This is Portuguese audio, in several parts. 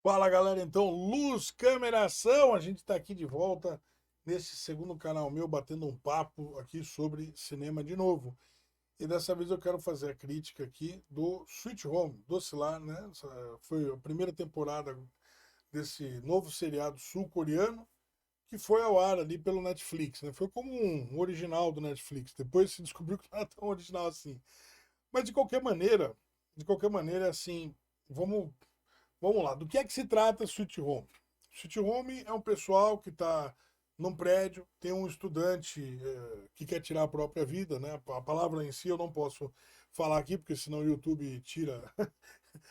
Fala galera, então, luz, câmera, ação! A gente está aqui de volta nesse segundo canal meu, batendo um papo aqui sobre cinema de novo. E dessa vez eu quero fazer a crítica aqui do Sweet Home, Doce Lar, né? Foi a primeira temporada desse novo seriado sul-coreano que foi ao ar ali pelo Netflix, né? Foi como um original do Netflix. Depois se descobriu que não era tão original assim. Mas de qualquer maneira, assim, vamos Vamos lá, do que é que se trata Sweet Home? Sweet Home é um pessoal que está num prédio, tem um estudante que quer tirar a própria vida, né? A palavra em si eu não posso falar aqui, porque senão o YouTube tira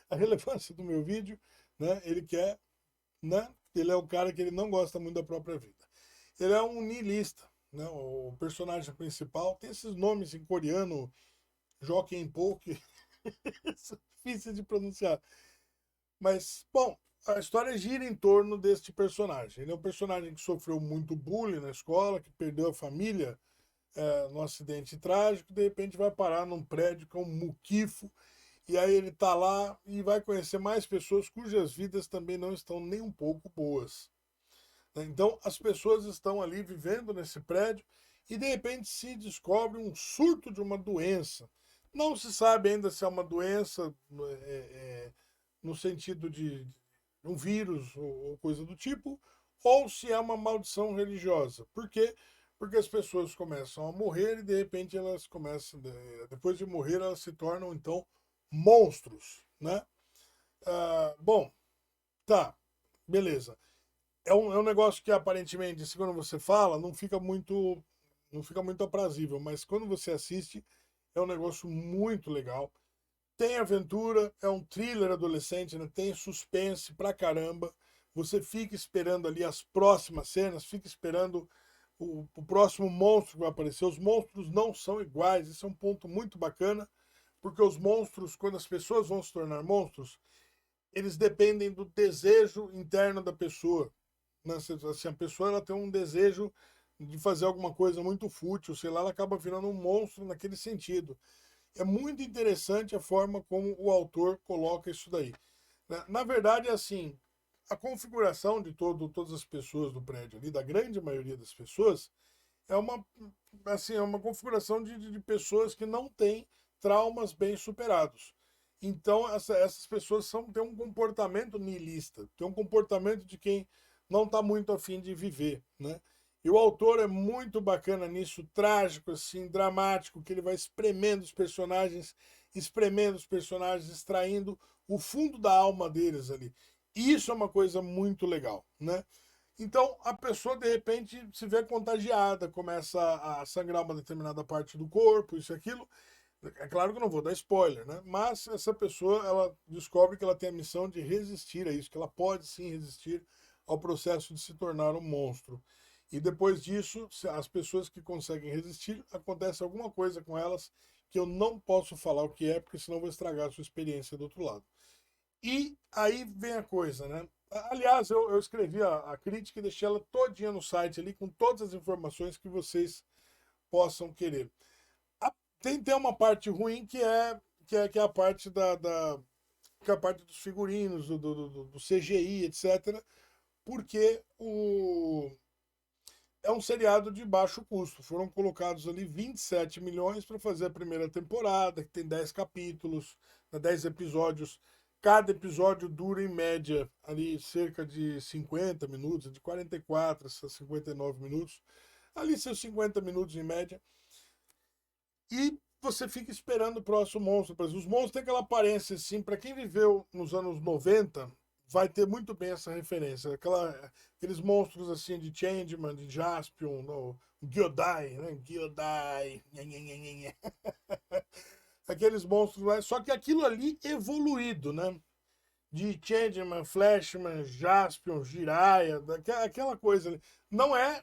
a relevância do meu vídeo, né? Ele quer, né? Ele é o cara que ele não gosta muito da própria vida. Ele é um niilista, né? O personagem principal tem esses nomes em coreano, Joaquim Po, que são difíceis de pronunciar. Mas, bom, a história gira em torno deste personagem. Ele é um personagem que sofreu muito bullying na escola, que perdeu a família num acidente trágico, de repente vai parar num prédio que é um muquifo, e aí ele tá lá e vai conhecer mais pessoas cujas vidas também não estão nem um pouco boas. Né? Então, as pessoas estão ali vivendo nesse prédio e de repente se descobre um surto de uma doença. Não se sabe ainda se é uma doença no sentido de um vírus ou coisa do tipo, ou se é uma maldição religiosa. Por quê? Porque as pessoas começam a morrer e de repente elas começam, depois de morrer, elas se tornam então monstros, né? Bom, tá, beleza. É um negócio que aparentemente, segundo você fala, não fica muito aprazível, mas quando você assiste, é um negócio muito legal. Tem aventura, é um thriller adolescente, né? Tem suspense pra caramba. Você fica esperando ali as próximas cenas, fica esperando o próximo monstro que vai aparecer. Os monstros não são iguais, isso é um ponto muito bacana, porque os monstros, quando as pessoas vão se tornar monstros, eles dependem do desejo interno da pessoa. Né? Assim, a pessoa ela tem um desejo de fazer alguma coisa muito fútil, sei lá, ela acaba virando um monstro naquele sentido. É muito interessante a forma como o autor coloca isso daí. Na verdade, é assim, a configuração de todas as pessoas do prédio ali, da grande maioria das pessoas, é uma, assim, é uma configuração de pessoas que não têm traumas bem superados. Então, essas pessoas têm um comportamento niilista, têm um comportamento de quem não está muito afim de viver, né? E o autor é muito bacana nisso, trágico, assim, dramático, que ele vai espremendo os personagens, extraindo o fundo da alma deles ali. E isso é uma coisa muito legal, né? Então a pessoa de repente se vê contagiada, começa a sangrar uma determinada parte do corpo, isso e aquilo. É claro que eu não vou dar spoiler, né? Mas essa pessoa ela descobre que ela tem a missão de resistir a isso, que ela pode sim resistir ao processo de se tornar um monstro. E depois disso, as pessoas que conseguem resistir, acontece alguma coisa com elas que eu não posso falar o que é, porque senão vou estragar a sua experiência do outro lado. E aí vem a coisa, né? Aliás, eu escrevi a crítica e deixei ela todinha no site ali, com todas as informações que vocês possam querer. Tem uma parte ruim que é a parte que é a parte dos figurinos, do CGI, etc. Porque é um seriado de baixo custo. Foram colocados ali 27 milhões para fazer a primeira temporada, que tem 10 capítulos, 10 episódios. Cada episódio dura em média ali cerca de 50 minutos, de 44 a 59 minutos. Ali seus 50 minutos em média. E você fica esperando o próximo monstro. Por exemplo, os monstros têm aquela aparência assim, para quem viveu nos anos 90, vai ter muito bem essa referência. Aqueles monstros assim de Changeman, de Jaspion, no Gyodai, né? Gyodai. Nha, nha, nha, nha, nha. Aqueles monstros lá. Só que aquilo ali evoluído, né? De Changeman, Flashman, Jaspion, Jiraiya, aquela coisa ali. Não é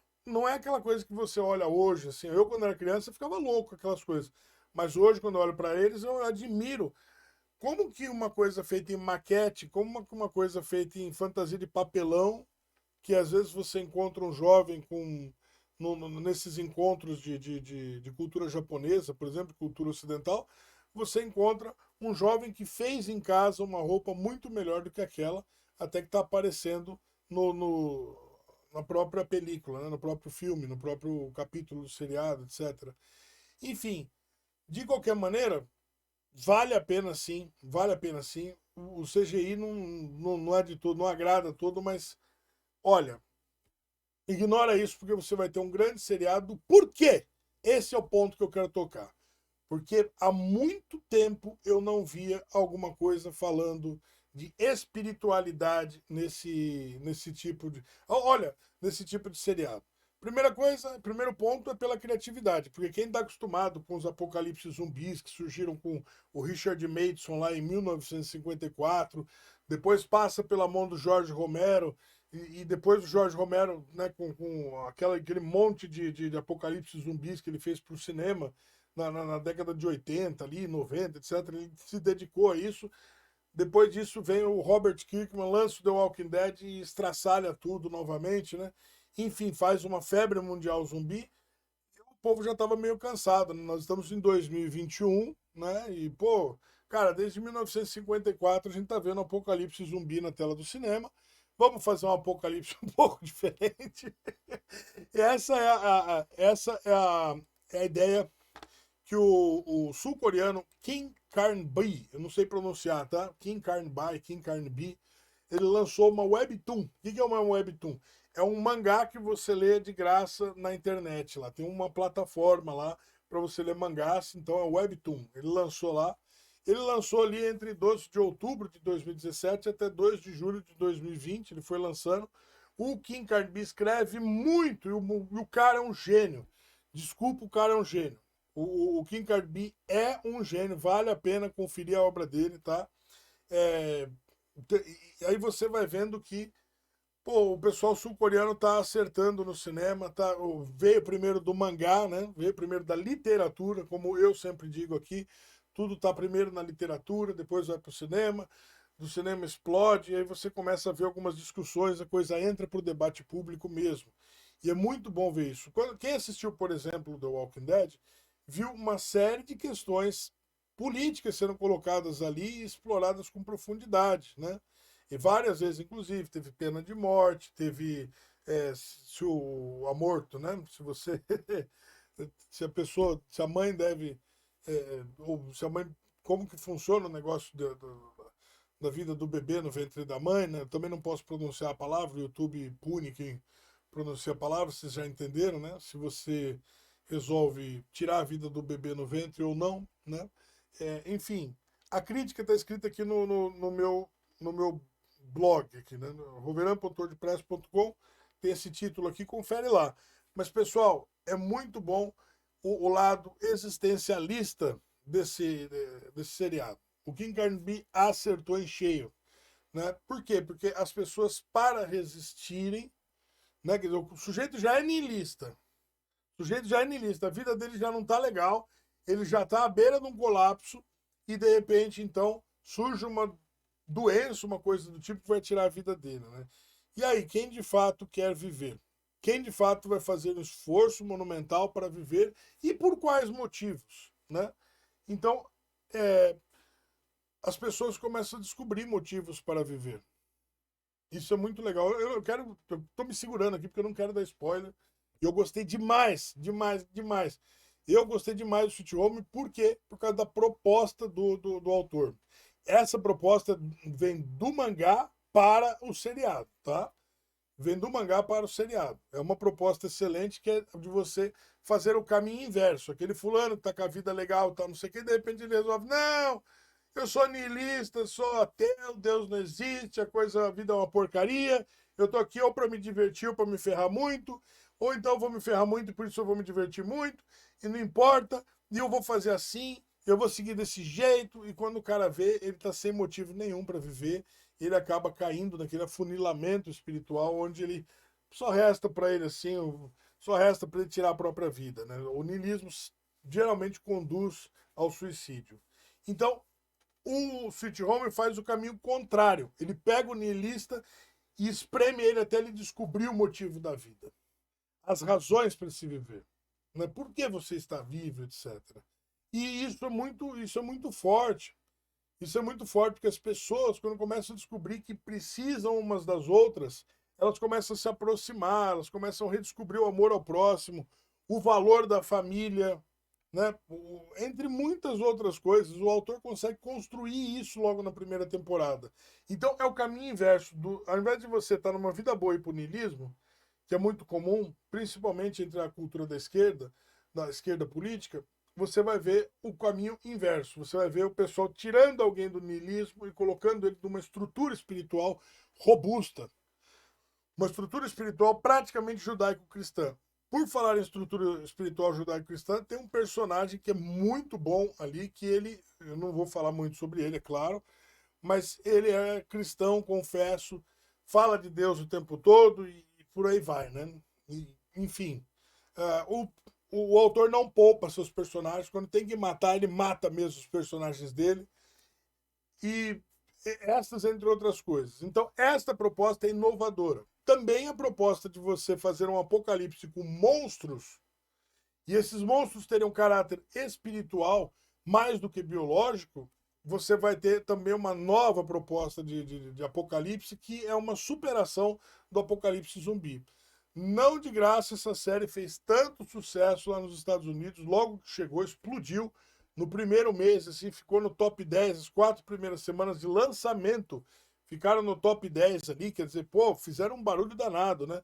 aquela coisa que você olha hoje, assim. Eu, quando era criança, ficava louco com aquelas coisas. Mas hoje, quando eu olho para eles, eu admiro como que uma coisa feita em maquete, como uma coisa feita em fantasia de papelão, que às vezes você encontra um jovem nesses encontros de cultura japonesa, por exemplo, cultura ocidental, você encontra um jovem que fez em casa uma roupa muito melhor do que aquela, até que está aparecendo na própria película, né? No próprio filme, no próprio capítulo do seriado, etc. Enfim, de qualquer maneira, vale a pena sim, vale a pena sim. O CGI não é de todo, não agrada todo, mas olha, ignora isso porque você vai ter um grande seriado. Por quê? Esse é o ponto que eu quero tocar. Porque há muito tempo eu não via alguma coisa falando de espiritualidade nesse tipo de. Olha, nesse tipo de seriado. Primeira coisa, primeiro ponto é pela criatividade, porque quem está acostumado com os apocalipses zumbis que surgiram com o Richard Matheson lá em 1954, depois passa pela mão do Jorge Romero, e depois o Jorge Romero, né, com aquele monte de apocalipse zumbis que ele fez para o cinema, na década de 80, ali, 90, etc. Ele se dedicou a isso. Depois disso vem o Robert Kirkman, lança o The Walking Dead e estraçalha tudo novamente, né? Enfim, faz uma febre mundial zumbi. E o povo já estava meio cansado, né? Nós estamos em 2021, né? E, pô, cara, desde 1954 a gente tá vendo um apocalipse zumbi na tela do cinema. Vamos fazer um apocalipse um pouco diferente. E essa é a ideia que o sul-coreano Kim Karn-bi, eu não sei pronunciar, tá? Kim Karn-bi, Kim Karn-bi, ele lançou uma webtoon. O que é uma webtoon? É um mangá que você lê de graça na internet lá. Tem uma plataforma lá para você ler mangás, então é webtoon. Ele lançou lá. Ele lançou ali entre 12 de outubro de 2017 até 2 de julho de 2020. Ele foi lançando. O Kim Karn-bi escreve muito e o cara é um gênio. Desculpa, o cara é um gênio. O Kim Carby é um gênio, vale a pena conferir a obra dele, tá? É, e aí você vai vendo que pô, o pessoal sul-coreano tá acertando no cinema, tá? Veio primeiro do mangá, né? Veio primeiro da literatura, como eu sempre digo aqui, tudo tá primeiro na literatura, depois vai pro cinema, do cinema explode, e aí você começa a ver algumas discussões, a coisa entra pro debate público mesmo. E é muito bom ver isso. Quem assistiu, por exemplo, The Walking Dead, viu uma série de questões políticas sendo colocadas ali e exploradas com profundidade, né? E várias vezes, inclusive, teve pena de morte, teve se o amorto, né? Se você, se a pessoa, se a mãe deve, ou se a mãe, como que funciona o negócio da vida do bebê no ventre da mãe, né? Eu também não posso pronunciar a palavra, o YouTube pune quem pronuncia a palavra, vocês já entenderam, né? Se você resolve tirar a vida do bebê no ventre ou não, né? Enfim, a crítica está escrita aqui no meu blog, aqui, né? roveran.wordpress.com, tem esse título aqui, confere lá. Mas, pessoal, é muito bom o lado existencialista desse seriado. O Kim Carnby acertou em cheio. Né? Por quê? Porque as pessoas, para resistirem, né? Quer dizer, o sujeito já é niilista. O sujeito já é niilista, a vida dele já não está legal, ele já está à beira de um colapso, e de repente, então, surge uma doença, uma coisa do tipo que vai tirar a vida dele. Né? E aí, quem de fato quer viver? Quem de fato vai fazer um esforço monumental para viver e por quais motivos? Né? Então, é, as pessoas começam a descobrir motivos para viver. Isso é muito legal. Eu tô me segurando aqui porque eu não quero dar spoiler. Eu gostei demais, demais, demais. Eu gostei demais do Sweet Home, por quê? Por causa da proposta do autor. Essa proposta vem do mangá para o seriado, tá? Vem do mangá para o seriado. É uma proposta excelente que é de você fazer o caminho inverso. Aquele fulano que tá com a vida legal, tá, não sei o que, de repente ele resolve, não, eu sou niilista, sou ateu, Deus não existe, a vida é uma porcaria. Eu tô aqui ou para me divertir ou para me ferrar muito, ou então eu vou me ferrar muito, por isso eu vou me divertir muito, e não importa, e eu vou fazer assim, eu vou seguir desse jeito, e quando o cara vê, ele tá sem motivo nenhum para viver, ele acaba caindo naquele afunilamento espiritual onde ele só resta para ele assim, só resta para ele tirar a própria vida, né? O niilismo geralmente conduz ao suicídio. Então, o Sweet Home faz o caminho contrário. Ele pega o niilista e espreme ele até ele descobrir o motivo da vida. As razões para se viver. Né? Por que você está vivo, etc. E isso é muito forte. Isso é muito forte, porque as pessoas, quando começam a descobrir que precisam umas das outras, elas começam a se aproximar, elas começam a redescobrir o amor ao próximo, o valor da família, né? Entre muitas outras coisas, o autor consegue construir isso logo na primeira temporada. Então é o caminho inverso. Ao invés de você estar numa vida boa e pro niilismo, que é muito comum, principalmente entre a cultura da esquerda política, você vai ver o caminho inverso. Você vai ver o pessoal tirando alguém do niilismo e colocando ele numa estrutura espiritual robusta. Uma estrutura espiritual praticamente judaico-cristã. Por falar em estrutura espiritual judaico-cristã, tem um personagem que é muito bom ali, que ele, eu não vou falar muito sobre ele, é claro, mas ele é cristão, confesso, fala de Deus o tempo todo e por aí vai, né? E, enfim, o autor não poupa seus personagens. Quando tem que matar, ele mata mesmo os personagens dele. E essas, entre outras coisas. Então, esta proposta é inovadora. Também a proposta de você fazer um apocalipse com monstros, e esses monstros terem um caráter espiritual mais do que biológico, você vai ter também uma nova proposta de apocalipse, que é uma superação do apocalipse zumbi. Não de graça essa série fez tanto sucesso lá nos Estados Unidos, logo que chegou, explodiu. No primeiro mês, assim, ficou no top 10, as 4 primeiras semanas de lançamento ficaram no top 10 ali, quer dizer, pô, fizeram um barulho danado, né?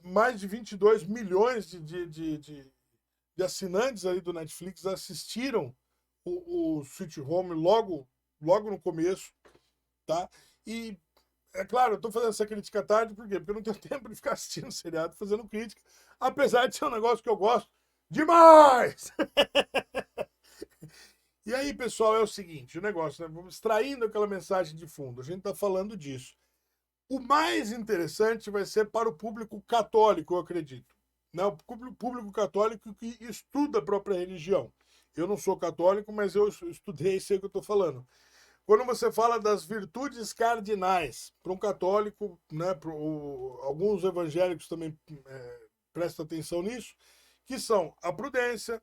Mais de 22 milhões de assinantes ali do Netflix assistiram o Sweet Home logo no começo, tá? E, é claro, eu tô fazendo essa crítica tarde, por quê? Porque eu não tenho tempo de ficar assistindo seriado, fazendo crítica, apesar de ser um negócio que eu gosto demais! E aí, pessoal, é o seguinte, o negócio, né? Vamos extraindo aquela mensagem de fundo, a gente tá falando disso. O mais interessante vai ser para o público católico, eu acredito. Né? O público católico que estuda a própria religião. Eu não sou católico, mas eu estudei e sei o que eu estou falando. Quando você fala das virtudes cardinais, para um católico, né, alguns evangélicos também prestam atenção nisso, que são a prudência,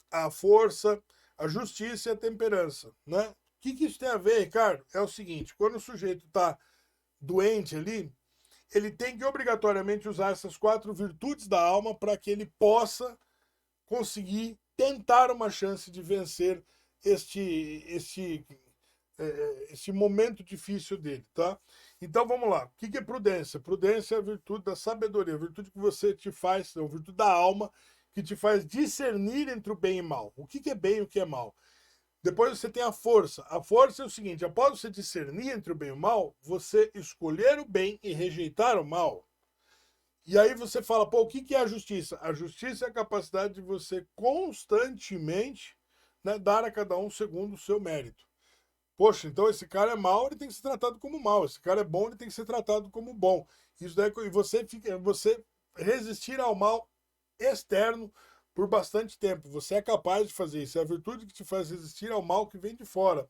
a força, a justiça e a temperança. Né? O que isso tem a ver, Ricardo? É o seguinte, quando o sujeito está doente ali, ele tem que obrigatoriamente usar essas 4 virtudes da alma para que ele possa conseguir tentar uma chance de vencer este momento difícil dele, tá? Então vamos lá. O que é prudência? Prudência é a virtude da sabedoria, a virtude que você te faz, a virtude da alma que te faz discernir entre o bem e o mal. O que é bem e o que é mal? Depois você tem a força. A força é o seguinte: após você discernir entre o bem e o mal, você escolher o bem e rejeitar o mal. E aí você fala, pô, o que é a justiça? A justiça é a capacidade de você constantemente, né, dar a cada um segundo o seu mérito. Poxa, então esse cara é mau, ele tem que ser tratado como mau. Esse cara é bom, ele tem que ser tratado como bom. Isso daí, e você resistir ao mal externo por bastante tempo. Você é capaz de fazer isso. É a virtude que te faz resistir ao mal que vem de fora.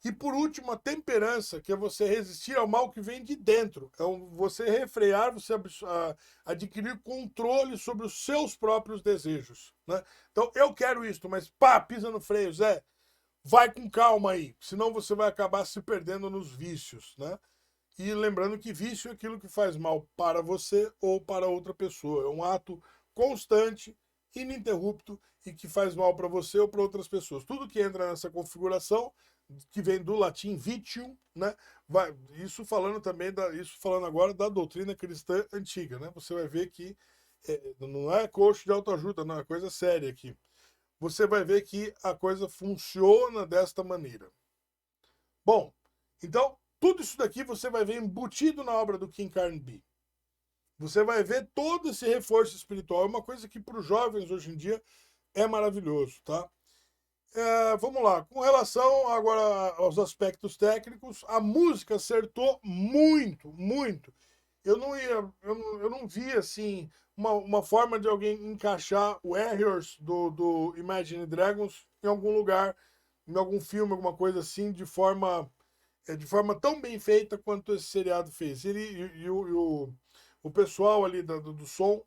E por último, a temperança, que é você resistir ao mal que vem de dentro. É você refrear, você adquirir controle sobre os seus próprios desejos. Né? Então, eu quero isto, mas pá, pisa no freio, Zé. Vai com calma aí, senão você vai acabar se perdendo nos vícios. Né? E lembrando que vício é aquilo que faz mal para você ou para outra pessoa. É um ato constante, ininterrupto e que faz mal para você ou para outras pessoas. Tudo que entra nessa configuração, que vem do latim vitium, né? Isso falando também isso falando agora da doutrina cristã antiga, né? Você vai ver que não é coach de autoajuda, não é coisa séria aqui. Você vai ver que a coisa funciona desta maneira. Bom, então tudo isso daqui você vai ver embutido na obra do Kim Carnby. Você vai ver todo esse reforço espiritual. É uma coisa que para os jovens hoje em dia é maravilhoso, tá? Vamos lá. Com relação agora aos aspectos técnicos, a música acertou muito, muito. Eu não vi assim uma forma de alguém encaixar o Warriors do Imagine Dragons em algum lugar, em algum filme, alguma coisa assim, de forma tão bem feita quanto esse seriado fez. Ele o pessoal ali do som,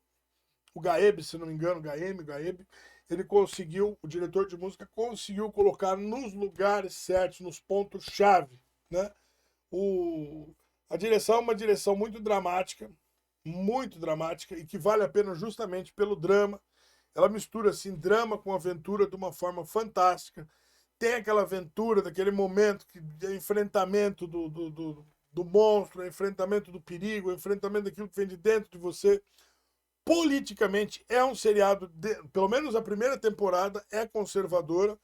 o Gaebe, se não me engano, Gaebe, ele conseguiu, o diretor de música conseguiu colocar nos lugares certos, nos pontos-chave, né? A direção é uma direção muito dramática, e que vale a pena justamente pelo drama. Ela mistura assim drama com aventura de uma forma fantástica. Tem aquela aventura, daquele momento de enfrentamento do monstro, enfrentamento do perigo, enfrentamento daquilo que vem de dentro de você. Politicamente é um seriado, pelo menos a primeira temporada é conservadora.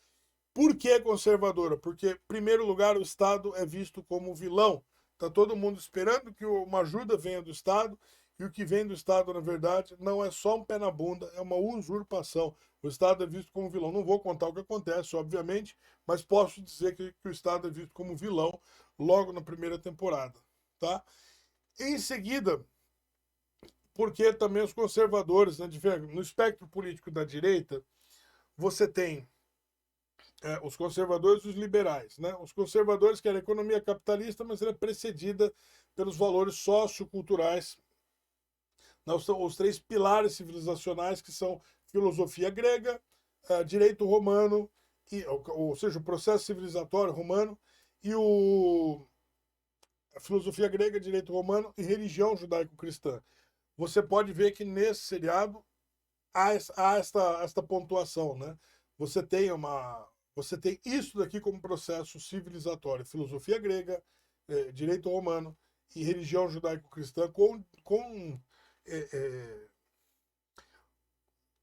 Por que conservadora? Porque, em primeiro lugar, o Estado é visto como vilão. Está todo mundo esperando que uma ajuda venha do Estado, e o que vem do Estado, na verdade, não é só um pé na bunda, é uma usurpação. O Estado é visto como vilão. Não vou contar o que acontece, obviamente, mas posso dizer que o Estado é visto como vilão logo na primeira temporada. Tá? Em seguida, porque também os conservadores, né, no espectro político da direita, você tem os conservadores e os liberais. Né? Os conservadores querem a economia capitalista, mas ela é precedida pelos valores socioculturais, né? Os três pilares civilizacionais, que são filosofia grega, direito romano, ou seja, o processo civilizatório romano, e a filosofia grega, direito romano e religião judaico-cristã. Você pode ver que nesse seriado há esta pontuação, né? Você tem isso daqui como processo civilizatório: filosofia grega, direito romano e religião judaico-cristã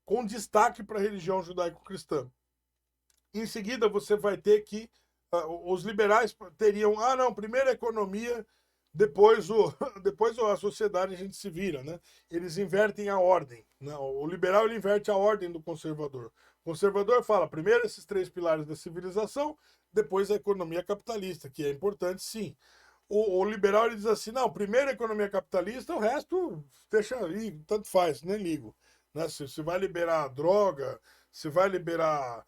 com destaque para a religião judaico-cristã. Em seguida, você vai ter que os liberais teriam, não, primeiro a economia, depois a sociedade, a gente se vira, né? Eles invertem a ordem, né? O liberal, ele inverte a ordem do conservador. O conservador fala, primeiro esses três pilares da civilização, depois a economia capitalista, que é importante, sim. O liberal, ele diz assim, não, primeiro a economia capitalista, o resto deixa aí, tanto faz, nem ligo. Né? Se vai liberar droga, se vai liberar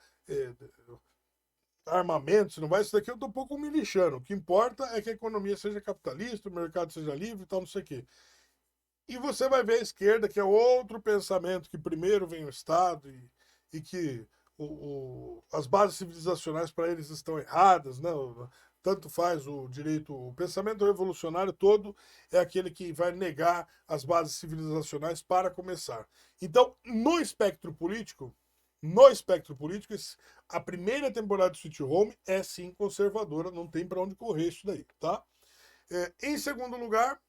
armamento, se não vai, isso daqui eu tô um pouco me lixando. O que importa é que a economia seja capitalista, o mercado seja livre e tal, não sei o quê. E você vai ver a esquerda, que é outro pensamento, que primeiro vem o Estado e que as bases civilizacionais para eles estão erradas, né? Tanto faz o direito, o pensamento revolucionário todo é aquele que vai negar as bases civilizacionais para começar. Então, no espectro político, a primeira temporada de Sweet Home é sim conservadora, não tem para onde correr isso daí, tá? Em segundo lugar,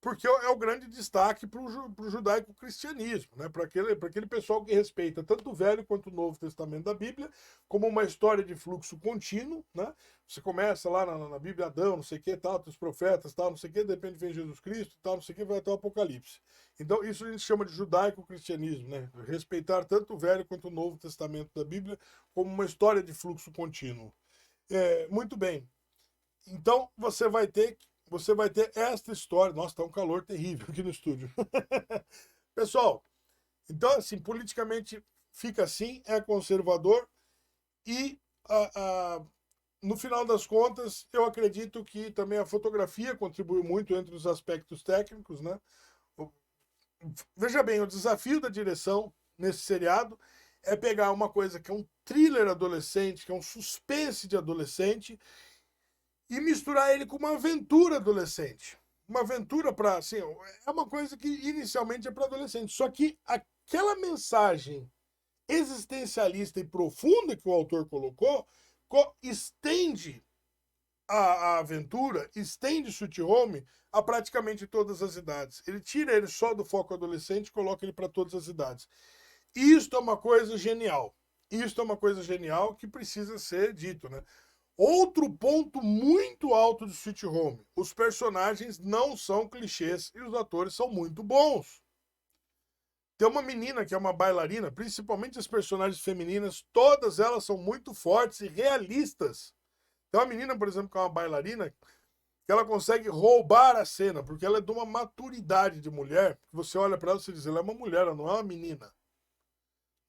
porque é o grande destaque para o judaico-cristianismo, né? Para aquele pessoal que respeita tanto o Velho quanto o Novo Testamento da Bíblia, como uma história de fluxo contínuo, né? Você começa lá na Bíblia, Adão, não sei o que, tal, os profetas, tal, não sei o que, de repente vem Jesus Cristo, tal, não sei o que, vai até o Apocalipse. Então, isso a gente chama de judaico-cristianismo, né? Respeitar tanto o Velho quanto o Novo Testamento da Bíblia como uma história de fluxo contínuo. Muito bem. Então, você vai ter esta história. Nossa, tá um calor terrível aqui no estúdio. Pessoal, então, assim, politicamente fica assim, é conservador e, no final das contas, eu acredito que também a fotografia contribuiu muito entre os aspectos técnicos, né? Veja bem, o desafio da direção nesse seriado é pegar uma coisa que é um thriller adolescente, que é um suspense de adolescente, e misturar ele com uma aventura adolescente. Uma aventura para, assim, é uma coisa que inicialmente é para adolescente. Só que aquela mensagem existencialista e profunda que o autor colocou estende a aventura, estende Sweet Home a praticamente todas as idades. Ele tira ele só do foco adolescente e coloca ele para todas as idades. Isto é uma coisa genial. Isto é uma coisa genial que precisa ser dito, né? Outro ponto muito alto de Sweet Home: os personagens não são clichês e os atores são muito bons. Tem uma menina que é uma bailarina, principalmente as personagens femininas, todas elas são muito fortes e realistas. Tem uma menina, por exemplo, que é uma bailarina, que ela consegue roubar a cena, porque ela é de uma maturidade de mulher, que você olha para ela e você diz, ela é uma mulher, ela não é uma menina.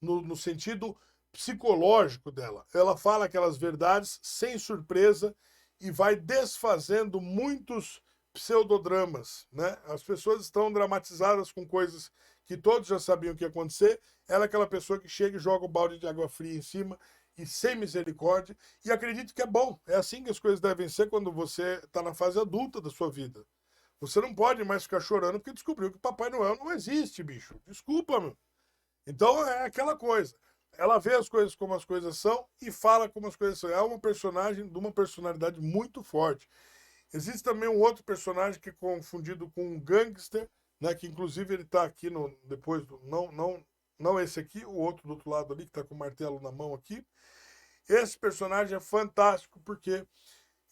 No sentido psicológico dela. Ela fala aquelas verdades sem surpresa e vai desfazendo muitos pseudodramas, né? As pessoas estão dramatizadas com coisas que todos já sabiam o que ia acontecer. Ela é aquela pessoa que chega e joga um balde de água fria em cima e sem misericórdia. E acredito que é bom. É assim que as coisas devem ser quando você está na fase adulta da sua vida. Você não pode mais ficar chorando porque descobriu que Papai Noel não existe, bicho. Desculpa, meu. Então é aquela coisa. Ela vê as coisas como as coisas são e fala como as coisas são. É uma personagem de uma personalidade muito forte. Existe também um outro personagem que é confundido com um gangster, né? Que inclusive ele tá aqui no depois do não esse aqui, o outro do outro lado ali que tá com o martelo na mão aqui. Esse personagem é fantástico porque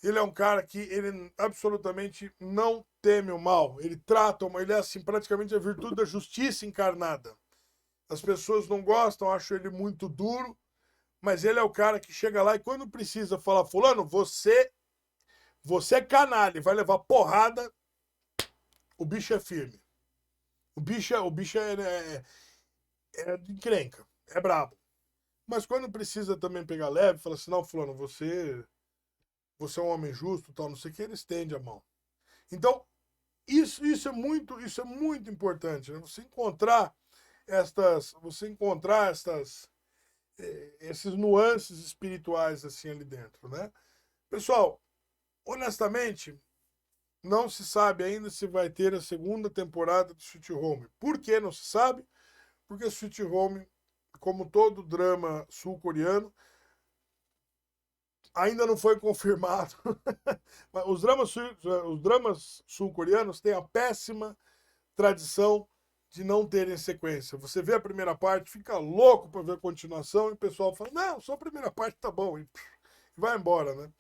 ele é um cara que ele absolutamente não teme o mal. Ele trata, ele é assim praticamente a virtude da justiça encarnada. As pessoas não gostam, acham ele muito duro, mas ele é o cara que chega lá e quando precisa falar, fulano, você é canalha, vai levar porrada, o bicho é firme. O bicho é de encrenca, é brabo. Mas quando precisa também pegar leve, fala assim, não, fulano, você é um homem justo, tal, não sei o que, ele estende a mão. Então, isso é muito importante, né? Você encontrar esses nuances espirituais assim ali dentro, né? Pessoal, honestamente, não se sabe ainda se vai ter a segunda temporada de Sweet Home. Por que não se sabe? Porque Sweet Home, como todo drama sul-coreano, ainda não foi confirmado. Os dramas sul-coreanos têm a péssima tradição de não terem sequência. Você vê a primeira parte, fica louco para ver a continuação e o pessoal fala: não, só a primeira parte tá bom. E vai embora, né?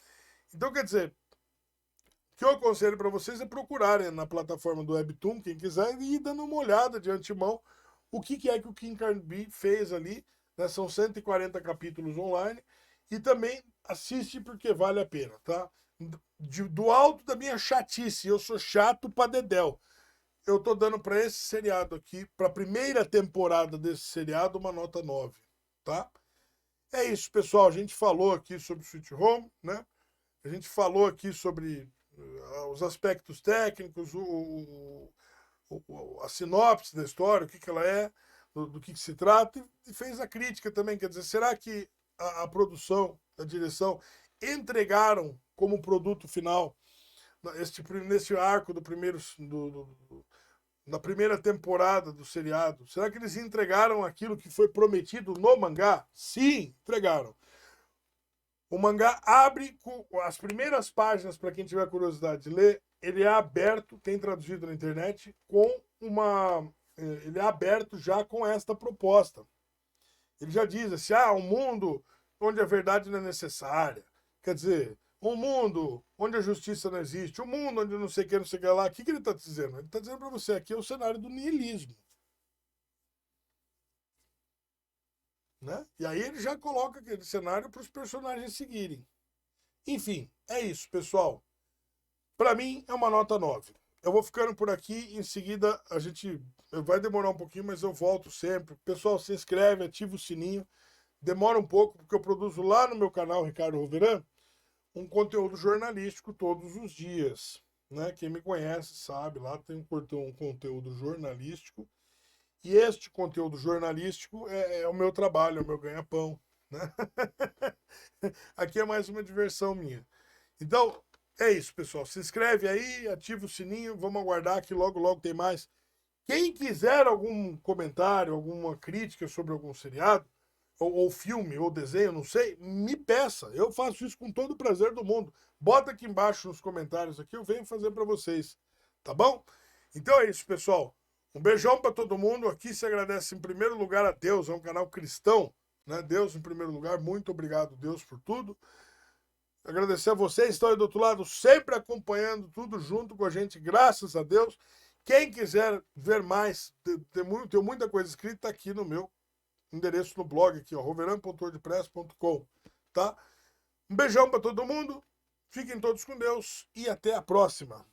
Então, quer dizer, o que eu aconselho para vocês é procurarem na plataforma do Webtoon, quem quiser, e ir dando uma olhada de antemão o que é que o Kim Carnby fez ali. Né? São 140 capítulos online. E também assiste porque vale a pena, tá? Do alto da minha chatice, eu sou chato pra dedéu. Eu tô dando para esse seriado aqui, para a primeira temporada desse seriado, uma nota 9, tá? É isso, pessoal. A gente falou aqui sobre Sweet Home, né? A gente falou aqui sobre os aspectos técnicos, a sinopse da história, o que ela é, do que se trata, e fez a crítica também. Quer dizer, será que a produção, a direção entregaram como produto final nesse arco do primeiro na primeira temporada do seriado? Será que eles entregaram aquilo que foi prometido no mangá? Sim, entregaram. O mangá abre com as primeiras páginas, para quem tiver curiosidade de ler, ele é aberto, tem traduzido na internet, com uma. Ele é aberto já com esta proposta. Ele já diz assim: um mundo onde a verdade não é necessária. Quer dizer, um mundo onde a justiça não existe, um mundo onde não sei o que, não sei o que lá. O que ele está dizendo? Ele está dizendo para você: aqui é o cenário do niilismo. Né? E aí ele já coloca aquele cenário para os personagens seguirem. Enfim, é isso, pessoal. Para mim é uma nota 9. Eu vou ficando por aqui, em seguida a gente vai demorar um pouquinho, mas eu volto sempre. Pessoal, se inscreve, ativa o sininho. Demora um pouco, porque eu produzo lá no meu canal, Ricardo Roveran, um conteúdo jornalístico todos os dias. Né? Quem me conhece sabe, lá tem um conteúdo jornalístico. E este conteúdo jornalístico é o meu trabalho, é o meu ganha-pão. Né? Aqui é mais uma diversão minha. Então, é isso, pessoal. Se inscreve aí, ativa o sininho, vamos aguardar que logo, logo tem mais. Quem quiser algum comentário, alguma crítica sobre algum seriado, ou filme, ou desenho, não sei, me peça. Eu faço isso com todo o prazer do mundo. Bota aqui embaixo nos comentários aqui, eu venho fazer para vocês. Tá bom? Então é isso, pessoal. Um beijão para todo mundo. Aqui se agradece em primeiro lugar a Deus, é um canal cristão, né? Deus em primeiro lugar. Muito obrigado, Deus, por tudo. Agradecer a vocês que estão aí do outro lado, sempre acompanhando tudo junto com a gente, graças a Deus. Quem quiser ver mais, tem muita coisa escrita aqui no meu endereço no blog aqui, ó, roveran.wordpress.com, tá? Um beijão para todo mundo. Fiquem todos com Deus e até a próxima.